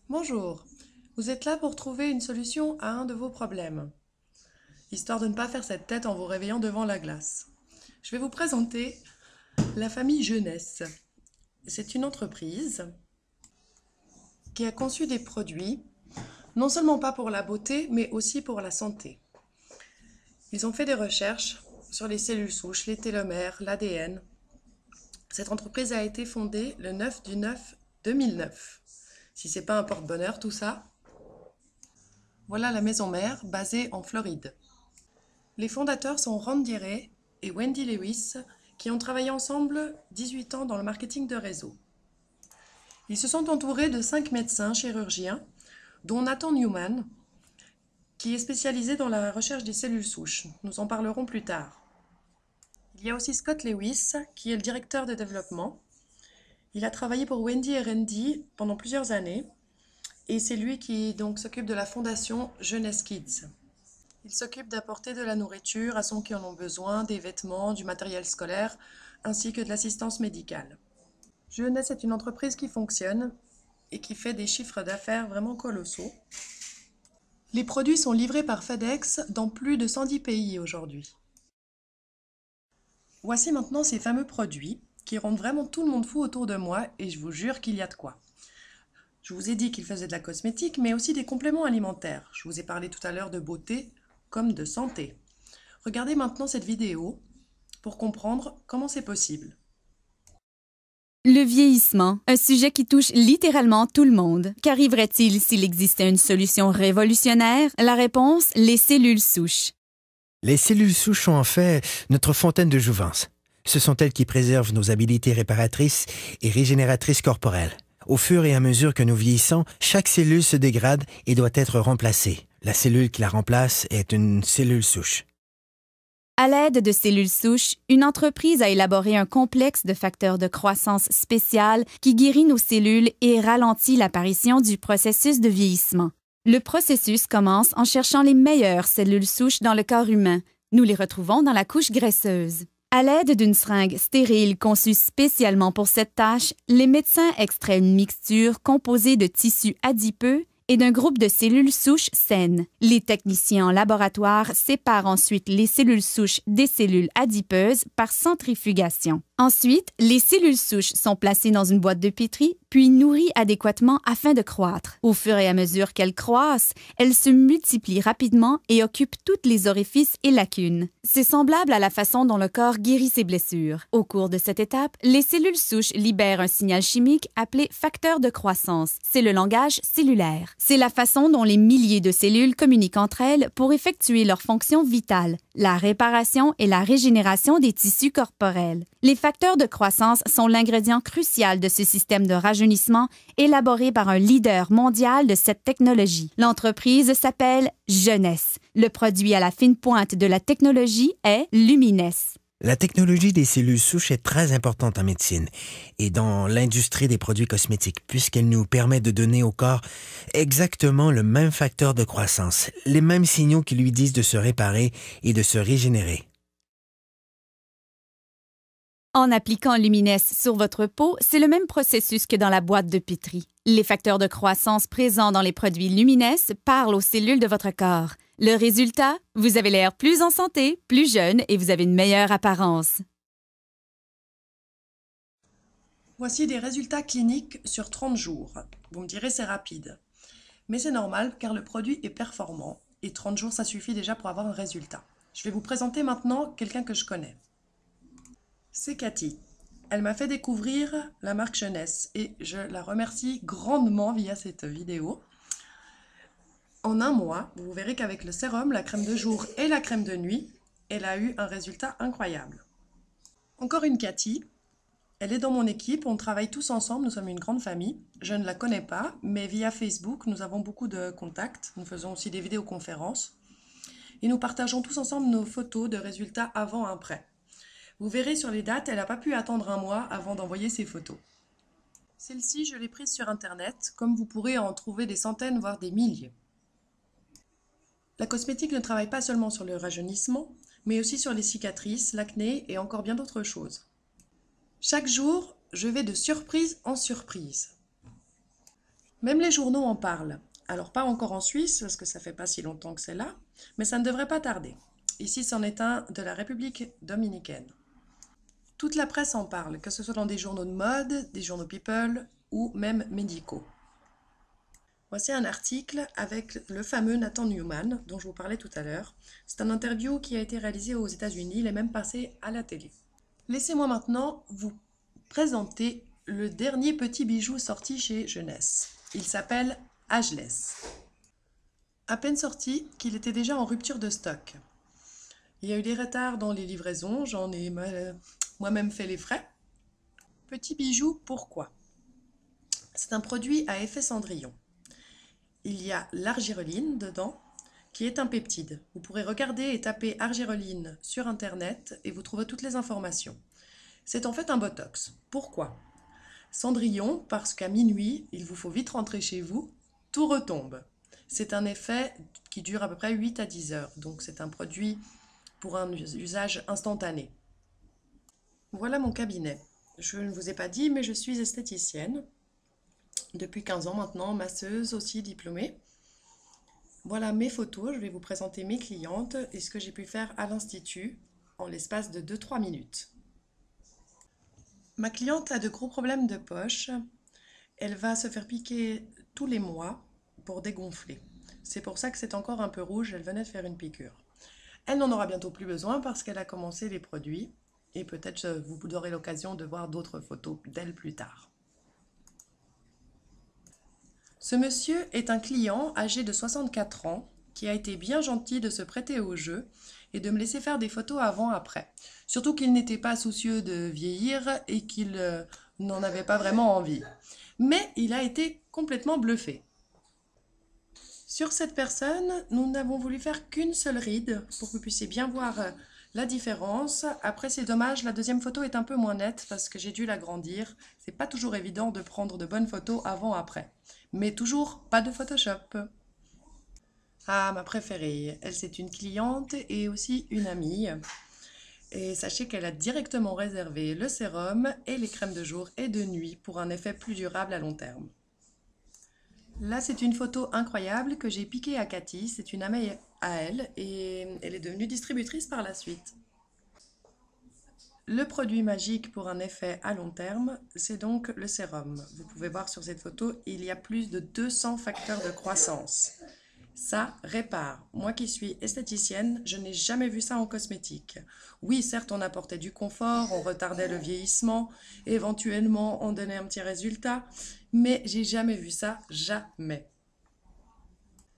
Bonjour, vous êtes là pour trouver une solution à un de vos problèmes, histoire de ne pas faire cette tête en vous réveillant devant la glace. Je vais vous présenter la famille Jeunesse. C'est une entreprise qui a conçu des produits, non seulement pas pour la beauté, mais aussi pour la santé. Ils ont fait des recherches sur les cellules souches, les télomères, l'ADN. Cette entreprise a été fondée le 9/9/2009. Si c'est pas un porte-bonheur tout ça, voilà la maison mère basée en Floride. Les fondateurs sont Randy Ray et Wendy Lewis qui ont travaillé ensemble 18 ans dans le marketing de réseau. Ils se sont entourés de 5 médecins chirurgiens, dont Nathan Newman, qui est spécialisé dans la recherche des cellules souches. Nous en parlerons plus tard. Il y a aussi Scott Lewis, qui est le directeur de développement. Il a travaillé pour Wendy et Randy pendant plusieurs années, et c'est lui qui donc s'occupe de la fondation Jeunesse Kids. Il s'occupe d'apporter de la nourriture à ceux qui en ont besoin, des vêtements, du matériel scolaire, ainsi que de l'assistance médicale. Jeunesse est une entreprise qui fonctionne et qui fait des chiffres d'affaires vraiment colossaux. Les produits sont livrés par FedEx dans plus de 110 pays aujourd'hui. Voici maintenant ces fameux produits qui rendent vraiment tout le monde fou autour de moi et je vous jure qu'il y a de quoi. Je vous ai dit qu'ils faisaient de la cosmétique, mais aussi des compléments alimentaires. Je vous ai parlé tout à l'heure de beauté comme de santé. Regardez maintenant cette vidéo pour comprendre comment c'est possible. Le vieillissement, un sujet qui touche littéralement tout le monde. Qu'arriverait-il s'il existait une solution révolutionnaire? La réponse, les cellules souches. Les cellules souches sont en fait notre fontaine de jouvence. Ce sont elles qui préservent nos habiletés réparatrices et régénératrices corporelles. Au fur et à mesure que nous vieillissons, chaque cellule se dégrade et doit être remplacée. La cellule qui la remplace est une cellule souche. À l'aide de cellules souches, une entreprise a élaboré un complexe de facteurs de croissance spécial qui guérit nos cellules et ralentit l'apparition du processus de vieillissement. Le processus commence en cherchant les meilleures cellules souches dans le corps humain. Nous les retrouvons dans la couche graisseuse. À l'aide d'une seringue stérile conçue spécialement pour cette tâche, les médecins extraient une mixture composée de tissus adipeux et d'un groupe de cellules souches saines. Les techniciens en laboratoire séparent ensuite les cellules souches des cellules adipeuses par centrifugation. Ensuite, les cellules souches sont placées dans une boîte de pétri, puis nourries adéquatement afin de croître. Au fur et à mesure qu'elles croissent, elles se multiplient rapidement et occupent toutes les orifices et lacunes. C'est semblable à la façon dont le corps guérit ses blessures. Au cours de cette étape, les cellules souches libèrent un signal chimique appelé facteur de croissance. C'est le langage cellulaire. C'est la façon dont les milliers de cellules communiquent entre elles pour effectuer leurs fonctions vitales, la réparation et la régénération des tissus corporels. Les facteurs de croissance sont l'ingrédient crucial de ce système de rajeunissement élaboré par un leader mondial de cette technologie. L'entreprise s'appelle Jeunesse. Le produit à la fine pointe de la technologie est Lumines. La technologie des cellules souches est très importante en médecine et dans l'industrie des produits cosmétiques puisqu'elle nous permet de donner au corps exactement le même facteur de croissance, les mêmes signaux qui lui disent de se réparer et de se régénérer. En appliquant Lumines sur votre peau, c'est le même processus que dans la boîte de pétri. Les facteurs de croissance présents dans les produits Lumines parlent aux cellules de votre corps. Le résultat, vous avez l'air plus en santé, plus jeune et vous avez une meilleure apparence. Voici des résultats cliniques sur 30 jours. Vous me direz c'est rapide. Mais c'est normal car le produit est performant et 30 jours ça suffit déjà pour avoir un résultat. Je vais vous présenter maintenant quelqu'un que je connais. C'est Cathy. Elle m'a fait découvrir la marque Jeunesse et je la remercie grandement via cette vidéo. En un mois, vous verrez qu'avec le sérum, la crème de jour et la crème de nuit, elle a eu un résultat incroyable. Encore une Cathy. Elle est dans mon équipe, on travaille tous ensemble, nous sommes une grande famille. Je ne la connais pas, mais via Facebook, nous avons beaucoup de contacts. Nous faisons aussi des vidéoconférences. Et nous partageons tous ensemble nos photos de résultats avant-après. Vous verrez sur les dates, elle n'a pas pu attendre un mois avant d'envoyer ses photos. Celle-ci, je l'ai prise sur Internet, comme vous pourrez en trouver des centaines, voire des milliers. La cosmétique ne travaille pas seulement sur le rajeunissement, mais aussi sur les cicatrices, l'acné et encore bien d'autres choses. Chaque jour, je vais de surprise en surprise. Même les journaux en parlent. Alors pas encore en Suisse, parce que ça fait pas si longtemps que c'est là, mais ça ne devrait pas tarder. Ici, c'en est un de la République dominicaine. Toute la presse en parle, que ce soit dans des journaux de mode, des journaux People ou même médicaux. Voici un article avec le fameux Nathan Newman, dont je vous parlais tout à l'heure. C'est un interview qui a été réalisé aux États-Unis, il est même passé à la télé. Laissez-moi maintenant vous présenter le dernier petit bijou sorti chez Jeunesse. Il s'appelle Ageless. À peine sorti qu'il était déjà en rupture de stock. Il y a eu des retards dans les livraisons, j'en ai moi-même fait les frais. Petit bijou, pourquoi? C'est un produit à effet Cendrillon. Il y a l'argireline dedans, qui est un peptide. Vous pourrez regarder et taper argireline sur Internet et vous trouverez toutes les informations. C'est en fait un botox. Pourquoi? Cendrillon, parce qu'à minuit, il vous faut vite rentrer chez vous, tout retombe. C'est un effet qui dure à peu près 8 à 10 heures, donc c'est un produit pour un usage instantané. Voilà mon cabinet. Je ne vous ai pas dit, mais je suis esthéticienne. Depuis 15 ans maintenant, masseuse aussi diplômée. Voilà mes photos, je vais vous présenter mes clientes et ce que j'ai pu faire à l'Institut en l'espace de 2-3 minutes. Ma cliente a de gros problèmes de poche. Elle va se faire piquer tous les mois pour dégonfler. C'est pour ça que c'est encore un peu rouge, elle venait de faire une piqûre. Elle n'en aura bientôt plus besoin parce qu'elle a commencé les produits et peut-être vous aurez l'occasion de voir d'autres photos d'elle plus tard. Ce monsieur est un client âgé de 64 ans qui a été bien gentil de se prêter au jeu et de me laisser faire des photos avant-après. Surtout qu'il n'était pas soucieux de vieillir et qu'il n'en avait pas vraiment envie. Mais il a été complètement bluffé. Sur cette personne, nous n'avons voulu faire qu'une seule ride pour que vous puissiez bien voir la différence. Après, c'est dommage, la deuxième photo est un peu moins nette parce que j'ai dû l'agrandir. C'est pas toujours évident de prendre de bonnes photos avant-après. Mais toujours pas de Photoshop. Ah, ma préférée, elle c'est une cliente et aussi une amie. Et sachez qu'elle a directement réservé le sérum et les crèmes de jour et de nuit pour un effet plus durable à long terme. Là, c'est une photo incroyable que j'ai piquée à Cathy, c'est une amie à elle et elle est devenue distributrice par la suite. Le produit magique pour un effet à long terme, c'est donc le sérum. Vous pouvez voir sur cette photo, il y a plus de 200 facteurs de croissance. Ça répare. Moi qui suis esthéticienne, je n'ai jamais vu ça en cosmétique. Oui, certes, on apportait du confort, on retardait le vieillissement, éventuellement on donnait un petit résultat, mais j'ai jamais vu ça, jamais.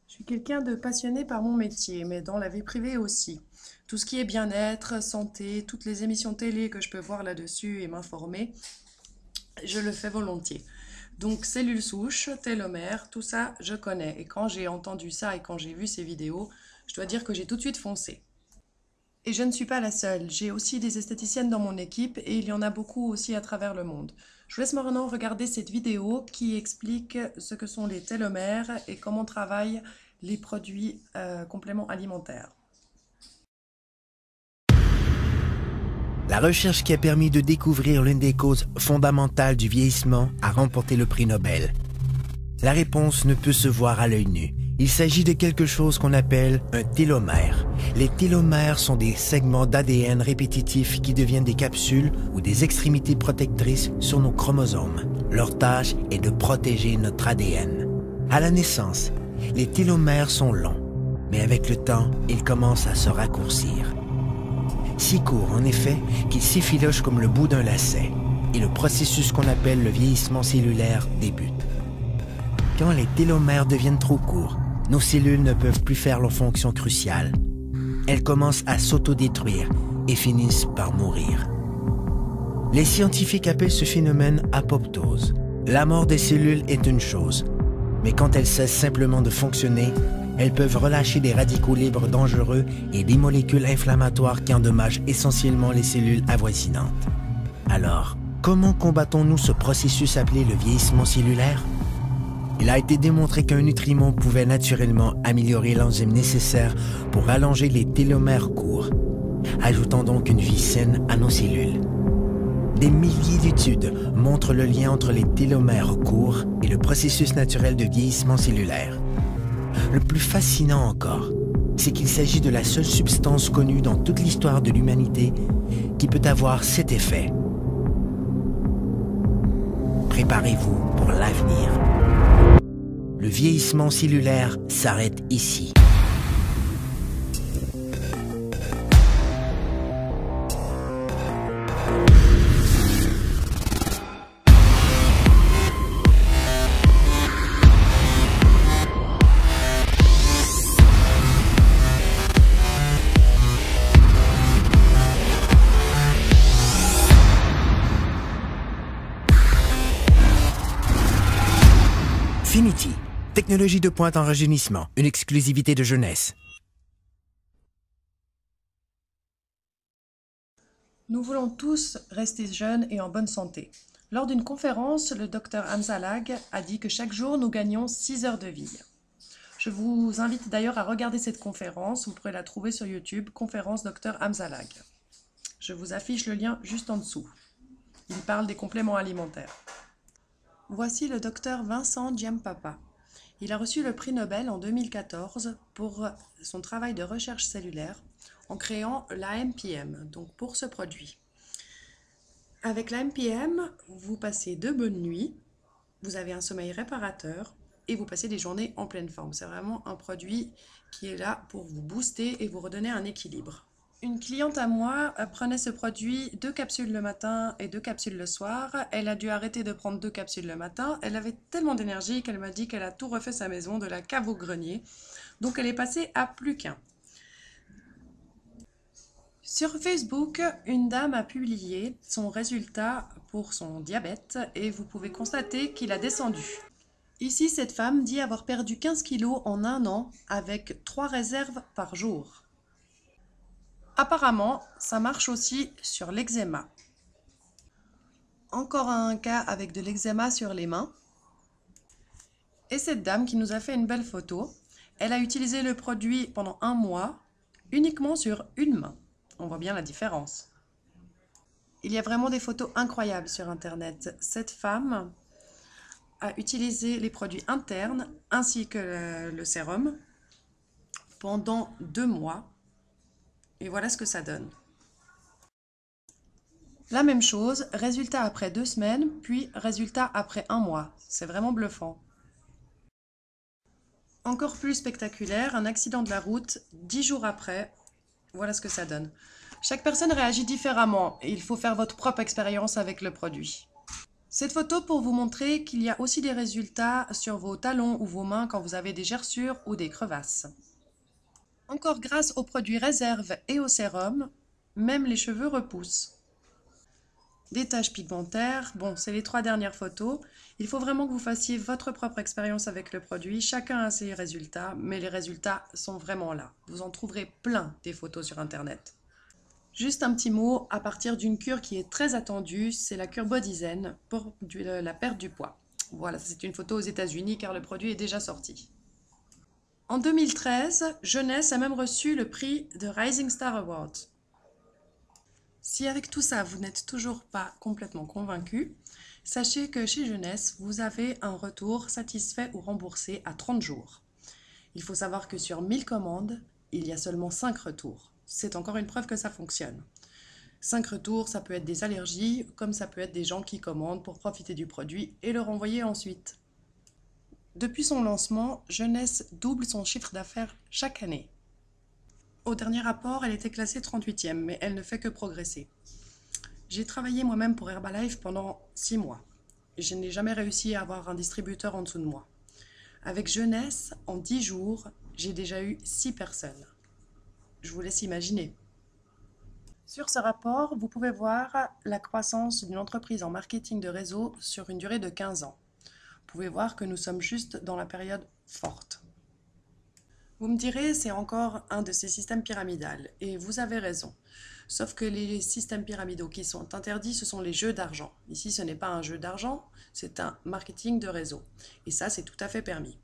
Je suis quelqu'un de passionné par mon métier, mais dans la vie privée aussi. Tout ce qui est bien-être, santé, toutes les émissions télé que je peux voir là-dessus et m'informer, je le fais volontiers. Donc cellules souches, télomères, tout ça, je connais. Et quand j'ai entendu ça et quand j'ai vu ces vidéos, je dois dire que j'ai tout de suite foncé. Et je ne suis pas la seule. J'ai aussi des esthéticiennes dans mon équipe et il y en a beaucoup aussi à travers le monde. Je vous laisse maintenant regarder cette vidéo qui explique ce que sont les télomères et comment travaillent les produits compléments alimentaires. La recherche qui a permis de découvrir l'une des causes fondamentales du vieillissement a remporté le prix Nobel. La réponse ne peut se voir à l'œil nu. Il s'agit de quelque chose qu'on appelle un télomère. Les télomères sont des segments d'ADN répétitifs qui deviennent des capsules ou des extrémités protectrices sur nos chromosomes. Leur tâche est de protéger notre ADN. À la naissance, les télomères sont longs, mais avec le temps, ils commencent à se raccourcir. Si court, en effet, qu'ils s'effilochent comme le bout d'un lacet, et le processus qu'on appelle le vieillissement cellulaire débute. Quand les télomères deviennent trop courts, nos cellules ne peuvent plus faire leur fonction cruciale. Elles commencent à s'autodétruire et finissent par mourir. Les scientifiques appellent ce phénomène apoptose. La mort des cellules est une chose, mais quand elles cessent simplement de fonctionner, elles peuvent relâcher des radicaux libres dangereux et des molécules inflammatoires qui endommagent essentiellement les cellules avoisinantes. Alors, comment combattons-nous ce processus appelé le vieillissement cellulaire? Il a été démontré qu'un nutriment pouvait naturellement améliorer l'enzyme nécessaire pour allonger les télomères courts, ajoutant donc une vie saine à nos cellules. Des milliers d'études montrent le lien entre les télomères courts et le processus naturel de vieillissement cellulaire. Le plus fascinant encore, c'est qu'il s'agit de la seule substance connue dans toute l'histoire de l'humanité qui peut avoir cet effet. Préparez-vous pour l'avenir. Le vieillissement cellulaire s'arrête ici. Finity, technologie de pointe en rajeunissement, une exclusivité de jeunesse. Nous voulons tous rester jeunes et en bonne santé. Lors d'une conférence, le Dr Hamzalag a dit que chaque jour nous gagnons 6 heures de vie. Je vous invite d'ailleurs à regarder cette conférence, vous pourrez la trouver sur YouTube, conférence Dr Hamzalag. Je vous affiche le lien juste en dessous. Il parle des compléments alimentaires. Voici le docteur Vincent Giampapa. Il a reçu le prix Nobel en 2014 pour son travail de recherche cellulaire en créant l'AMPM, donc pour ce produit. Avec l'AMPM, vous passez de bonnes nuits, vous avez un sommeil réparateur et vous passez des journées en pleine forme. C'est vraiment un produit qui est là pour vous booster et vous redonner un équilibre. Une cliente à moi prenait ce produit 2 capsules le matin et 2 capsules le soir. Elle a dû arrêter de prendre 2 capsules le matin. Elle avait tellement d'énergie qu'elle m'a dit qu'elle a tout refait sa maison, de la cave au grenier. Donc elle est passée à plus qu'un. Sur Facebook, une dame a publié son résultat pour son diabète et vous pouvez constater qu'il a descendu. Ici, cette femme dit avoir perdu 15 kilos en 1 an avec 3 réserves par jour. Apparemment, ça marche aussi sur l'eczéma. Encore un cas avec de l'eczéma sur les mains. Et cette dame qui nous a fait une belle photo, elle a utilisé le produit pendant 1 mois, uniquement sur une main. On voit bien la différence. Il y a vraiment des photos incroyables sur Internet. Cette femme a utilisé les produits internes ainsi que le sérum pendant 2 mois. Et voilà ce que ça donne. La même chose, résultat après 2 semaines, puis résultat après 1 mois. C'est vraiment bluffant. Encore plus spectaculaire, un accident de la route, 10 jours après, voilà ce que ça donne. Chaque personne réagit différemment et il faut faire votre propre expérience avec le produit. Cette photo pour vous montrer qu'il y a aussi des résultats sur vos talons ou vos mains quand vous avez des gerçures ou des crevasses. Encore grâce aux produits réserve et au sérum, même les cheveux repoussent. Des taches pigmentaires, bon, c'est les 3 dernières photos. Il faut vraiment que vous fassiez votre propre expérience avec le produit. Chacun a ses résultats, mais les résultats sont vraiment là. Vous en trouverez plein des photos sur Internet. Juste un petit mot, à partir d'une cure qui est très attendue, c'est la cure Body Zen pour la perte du poids. Voilà, c'est une photo aux États-Unis car le produit est déjà sorti. En 2013, Jeunesse a même reçu le prix de Rising Star Award. Si avec tout ça, vous n'êtes toujours pas complètement convaincu, sachez que chez Jeunesse, vous avez un retour satisfait ou remboursé à 30 jours. Il faut savoir que sur 1000 commandes, il y a seulement 5 retours. C'est encore une preuve que ça fonctionne. 5 retours, ça peut être des allergies, comme ça peut être des gens qui commandent pour profiter du produit et le renvoyer ensuite. Depuis son lancement, Jeunesse double son chiffre d'affaires chaque année. Au dernier rapport, elle était classée 38e, mais elle ne fait que progresser. J'ai travaillé moi-même pour Herbalife pendant 6 mois. Je n'ai jamais réussi à avoir un distributeur en dessous de moi. Avec Jeunesse, en 10 jours, j'ai déjà eu 6 personnes. Je vous laisse imaginer. Sur ce rapport, vous pouvez voir la croissance d'une entreprise en marketing de réseau sur une durée de 15 ans. Vous pouvez voir que nous sommes juste dans la période forte. Vous me direz, c'est encore un de ces systèmes pyramidales, et vous avez raison. Sauf que les systèmes pyramidaux qui sont interdits, ce sont les jeux d'argent. Ici, ce n'est pas un jeu d'argent, c'est un marketing de réseau. Et ça, c'est tout à fait permis.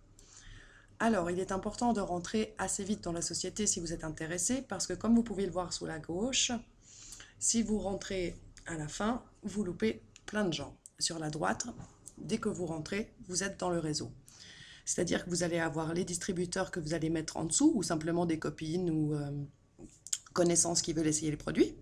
Alors, il est important de rentrer assez vite dans la société si vous êtes intéressé, parce que comme vous pouvez le voir sous la gauche, si vous rentrez À la fin, vous loupez plein de gens. Sur la droite, dès que vous rentrez, vous êtes dans le réseau. C'est-à-dire que vous allez avoir les distributeurs que vous allez mettre en dessous, ou simplement des copines ou connaissances qui veulent essayer les produits,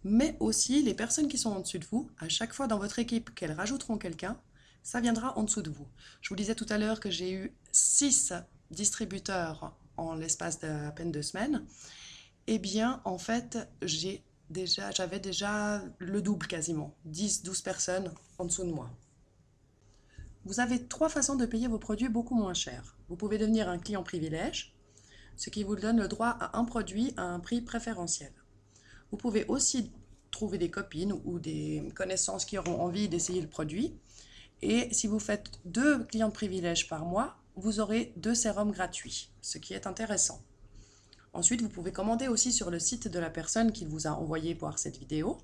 mais aussi les personnes qui sont en dessus de vous. À chaque fois dans votre équipe qu'elles rajouteront quelqu'un, ça viendra en dessous de vous. Je vous disais tout à l'heure que j'ai eu 6 distributeurs en l'espace d'à peine 2 semaines. Eh bien, en fait, j'avais déjà le double quasiment, 10-12 personnes en dessous de moi. Vous avez 3 façons de payer vos produits beaucoup moins cher. Vous pouvez devenir un client privilège, ce qui vous donne le droit à un produit à un prix préférentiel. Vous pouvez aussi trouver des copines ou des connaissances qui auront envie d'essayer le produit. Et si vous faites 2 clients de privilège par mois, vous aurez 2 sérums gratuits, ce qui est intéressant. Ensuite, vous pouvez commander aussi sur le site de la personne qui vous a envoyé voir cette vidéo.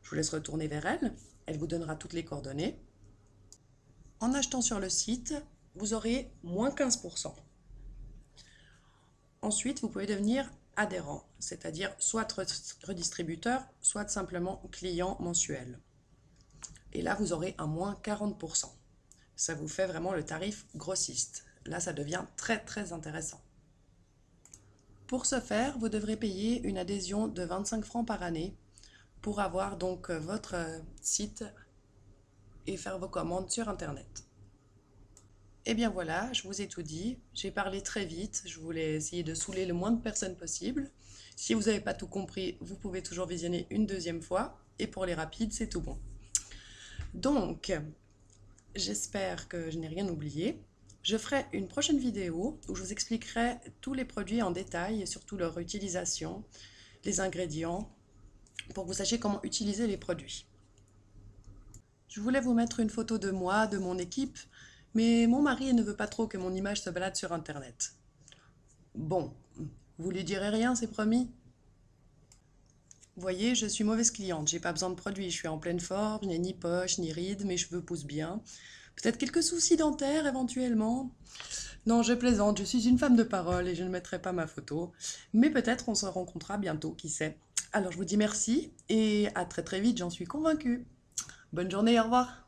Je vous laisse retourner vers elle. Elle vous donnera toutes les coordonnées. En achetant sur le site, vous aurez moins 15%. Ensuite, vous pouvez devenir adhérent, c'est-à-dire soit redistributeur, soit simplement client mensuel. Et là, vous aurez un moins 40%. Ça vous fait vraiment le tarif grossiste. Là, ça devient très très intéressant. Pour ce faire, vous devrez payer une adhésion de 25 francs par année pour avoir donc votre site et faire vos commandes sur Internet. Et bien voilà, je vous ai tout dit. J'ai parlé très vite. Je voulais essayer de saouler le moins de personnes possible. Si vous n'avez pas tout compris, vous pouvez toujours visionner une deuxième fois. Et pour les rapides, c'est tout bon. Donc, j'espère que je n'ai rien oublié. Je ferai une prochaine vidéo où je vous expliquerai tous les produits en détail et surtout leur utilisation, les ingrédients, pour que vous sachiez comment utiliser les produits. Je voulais vous mettre une photo de moi, de mon équipe, mais mon mari ne veut pas trop que mon image se balade sur Internet. Bon, vous lui direz rien, c'est promis? Vous voyez, je suis mauvaise cliente, j'ai pas besoin de produits, je suis en pleine forme, je n'ai ni poche, ni rides, mes cheveux poussent bien. Peut-être quelques soucis dentaires éventuellement. Non, je plaisante, je suis une femme de parole et je ne mettrai pas ma photo. Mais peut-être on se rencontrera bientôt, qui sait. Alors je vous dis merci et à très très vite, j'en suis convaincue. Bonne journée, au revoir.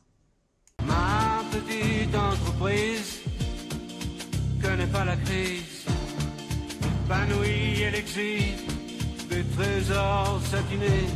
Ma petite entreprise connaît pas la crise. Épanouie, elle exige des trésors satinés.